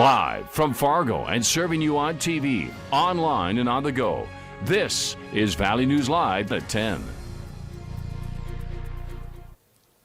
Live from Fargo and serving you on TV, online, and on the go. This is Valley News Live at 10.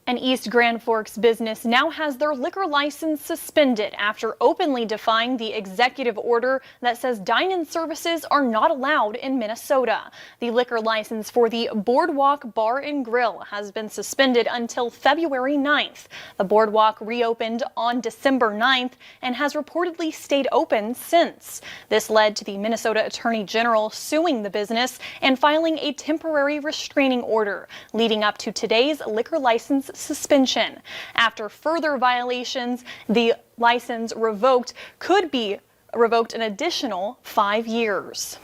An East Grand Forks business now has their liquor license suspended after openly defying the executive order that says dine-in services are not allowed in Minnesota. The liquor license for the Boardwalk Bar and Grill has been suspended until February 9th. The Boardwalk reopened on December 9th and has reportedly stayed open since. This led to the Minnesota Attorney General suing the business and filing a temporary restraining order, leading up to today's liquor license suspension. After further violations, the license could be revoked an additional 5 years.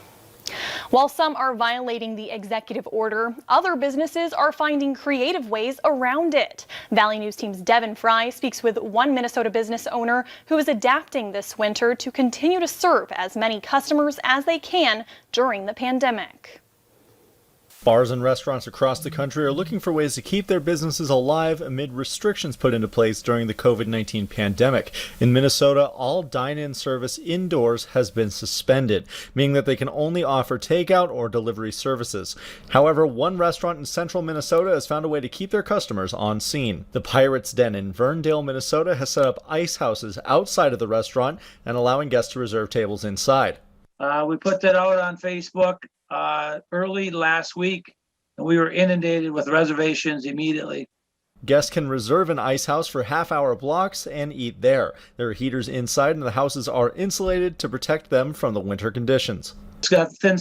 While some are violating the executive order, other businesses are finding creative ways around it. Valley News Team's Devin Fry speaks with one Minnesota business owner who is adapting this winter to continue to serve as many customers as they can during the pandemic. Bars and restaurants across the country are looking for ways to keep their businesses alive amid restrictions put into place during the COVID-19 pandemic. In Minnesota, all dine-in service indoors has been suspended, meaning that they can only offer takeout or delivery services. However, one restaurant in central Minnesota has found a way to keep their customers on scene. The Pirates Den in Verndale, Minnesota has set up ice houses outside of the restaurant and allowing guests to reserve tables inside. We put that out on Facebook early last week, and we were inundated with reservations immediately. Guests can reserve an ice house for half-hour blocks and eat there. There are heaters inside, and the houses are insulated to protect them from the winter conditions. It's got thin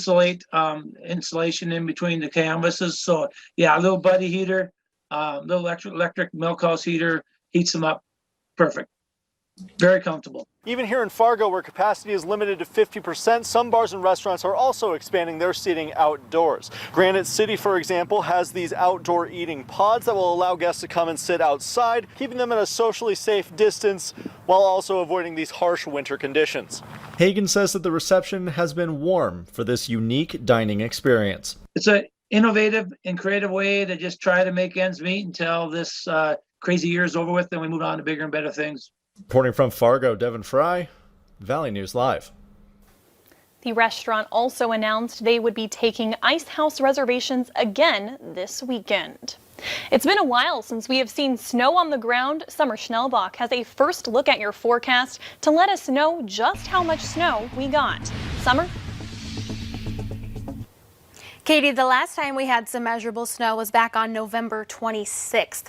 insulation in between the canvases, so yeah, a little buddy heater, little electric milk house heater heats them up perfect. Very comfortable. Even here in Fargo, where capacity is limited to 50%, some bars and restaurants are also expanding their seating outdoors. Granite City, for example, has these outdoor eating pods that will allow guests to come and sit outside, keeping them at a socially safe distance while also avoiding these harsh winter conditions. Hagen says that the reception has been warm for this unique dining experience. It's an innovative and creative way to just try to make ends meet until this crazy year is over with, then we move on to bigger and better things. Reporting from Fargo, Devin Fry, Valley News Live. The restaurant also announced they would be taking ice house reservations again this weekend. It's been a while since we have seen snow on the ground. Summer Schnellbach has a first look at your forecast to let us know just how much snow we got. Summer? Katie, the last time we had some measurable snow was back on November 26th.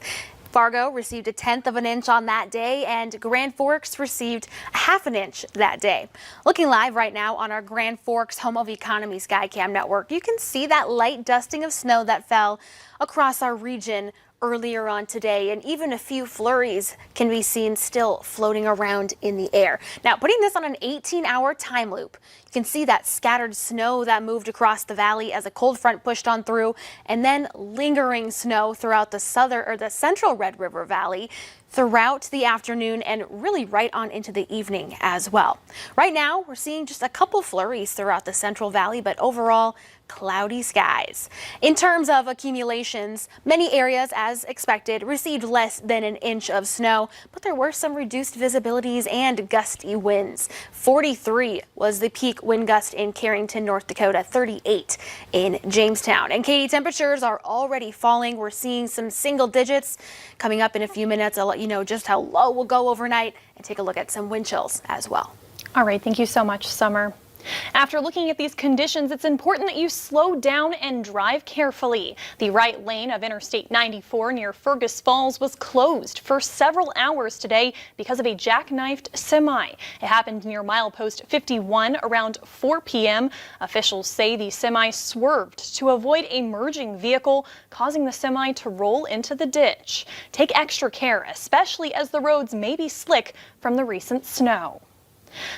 Fargo received 1/10 of an inch on that day, and Grand Forks received 1/2 inch that day. Looking live right now on our Grand Forks Home of Economy Skycam network, you can see that light dusting of snow that fell across our region earlier on today, and even a few flurries can be seen still floating around in the air. Now, putting this on an 18-hour time loop, you can see that scattered snow that moved across the valley as a cold front pushed on through, and then lingering snow throughout the central Red River Valley throughout the afternoon and really right on into the evening as well. Right now, we're seeing just a couple flurries throughout the Central Valley, but overall, cloudy skies. In terms of accumulations, many areas, as expected, received less than an inch of snow, but there were some reduced visibilities and gusty winds. 43 was the peak wind gust in Carrington, North Dakota, 38 in Jamestown. And Katie, temperatures are already falling. We're seeing some single digits. Coming up in a few minutes, I'll let you know just how low we'll go overnight and take a look at some wind chills as well. All right, thank you so much, Summer. After looking at these conditions, it's important that you slow down and drive carefully. The right lane of Interstate 94 near Fergus Falls was closed for several hours today because of a jackknifed semi. It happened near milepost 51 around 4 p.m. Officials say the semi swerved to avoid a merging vehicle, causing the semi to roll into the ditch. Take extra care, especially as the roads may be slick from the recent snow.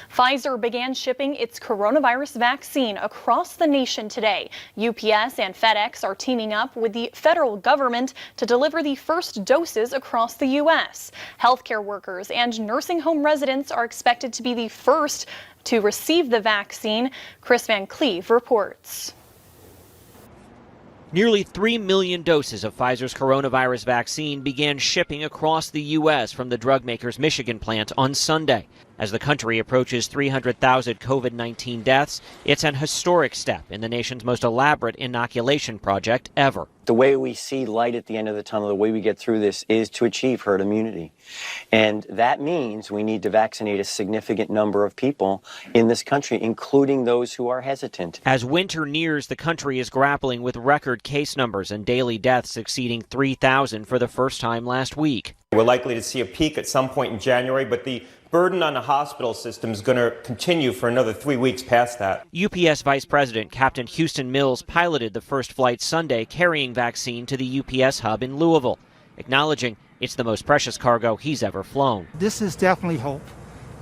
Pfizer began shipping its coronavirus vaccine across the nation today. UPS and FedEx are teaming up with the federal government to deliver the first doses across the U.S. Healthcare workers and nursing home residents are expected to be the first to receive the vaccine. Chris Van Cleve reports. Nearly 3 million doses of Pfizer's coronavirus vaccine began shipping across the U.S. from the drug maker's Michigan plant on Sunday. As the country approaches 300,000 COVID-19 deaths, it's an historic step in the nation's most elaborate inoculation project ever. The way we see light at the end of the tunnel, the way we get through this is to achieve herd immunity. And that means we need to vaccinate a significant number of people in this country, including those who are hesitant. As winter nears, the country is grappling with record case numbers and daily deaths exceeding 3,000 for the first time last week. We're likely to see a peak at some point in January, but the burden on the hospital system is going to continue for another 3 weeks past that. UPS Vice President Captain Houston Mills piloted the first flight Sunday carrying vaccine to the UPS hub in Louisville, acknowledging it's the most precious cargo he's ever flown. This is definitely hope.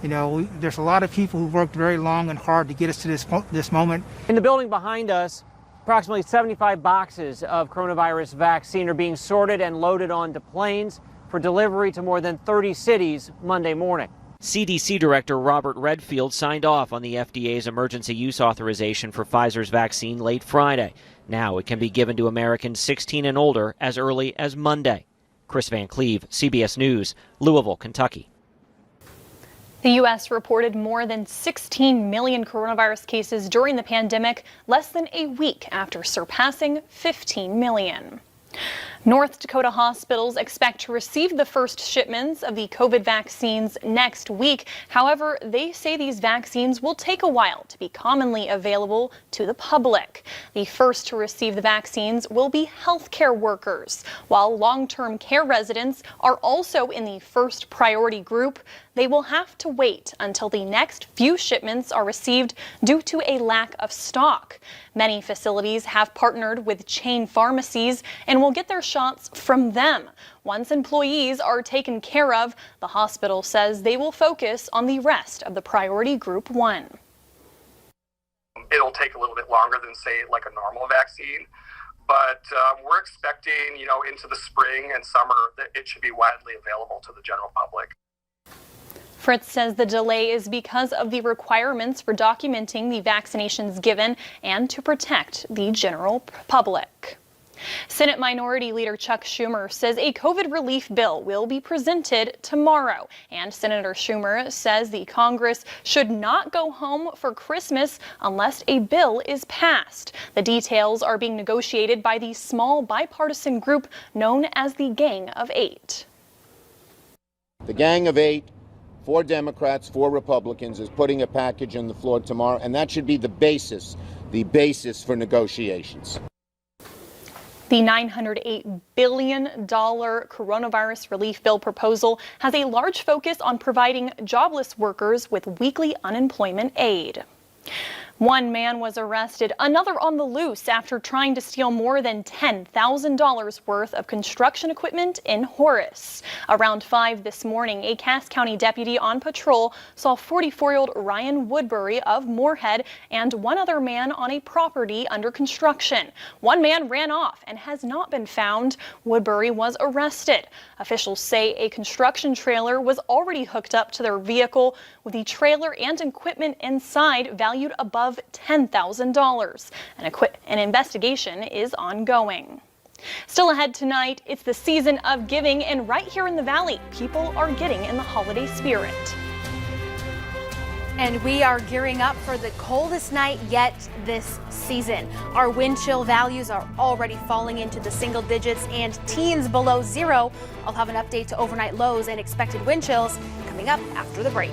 You know, there's a lot of people who worked very long and hard to get us to this moment. In the building behind us, approximately 75 boxes of coronavirus vaccine are being sorted and loaded onto planes for delivery to more than 30 cities Monday morning. CDC Director Robert Redfield signed off on the FDA's emergency use authorization for Pfizer's vaccine late Friday. Now it can be given to Americans 16 and older as early as Monday. Chris Van Cleve, CBS News, Louisville, Kentucky. The U.S. reported more than 16 million coronavirus cases during the pandemic, less than a week after surpassing 15 million. North Dakota hospitals expect to receive the first shipments of the COVID vaccines next week. However, they say these vaccines will take a while to be commonly available to the public. The first to receive the vaccines will be healthcare workers, while long-term care residents are also in the first priority group. They will have to wait until the next few shipments are received due to a lack of stock. Many facilities have partnered with chain pharmacies and will get their shots from them. Once employees are taken care of, the hospital says they will focus on the rest of the priority group 1. It'll take a little bit longer than, say, like a normal vaccine, but we're expecting, into the spring and summer that it should be widely available to the general public. Fritz says the delay is because of the requirements for documenting the vaccinations given and to protect the general public. Senate Minority Leader Chuck Schumer says a COVID relief bill will be presented tomorrow. And Senator Schumer says the Congress should not go home for Christmas unless a bill is passed. The details are being negotiated by the small bipartisan group known as the Gang of Eight. The Gang of Eight, 4 Democrats, 4 Republicans, is putting a package on the floor tomorrow, and that should be the basis for negotiations. The $908 billion coronavirus relief bill proposal has a large focus on providing jobless workers with weekly unemployment aid. One man was arrested, another on the loose after trying to steal more than $10,000 worth of construction equipment in Horace. Around 5 this morning, a Cass County deputy on patrol saw 44-year-old Ryan Woodbury of Moorhead and one other man on a property under construction. One man ran off and has not been found. Woodbury was arrested. Officials say a construction trailer was already hooked up to their vehicle, with the trailer and equipment inside valued above $10,000. An investigation is ongoing. Still ahead tonight, it's the season of giving, and right here in the Valley, people are getting in the holiday spirit. And we are gearing up for the coldest night yet this season. Our wind chill values are already falling into the single digits and teens below zero. I'll have an update to overnight lows and expected wind chills coming up after the break.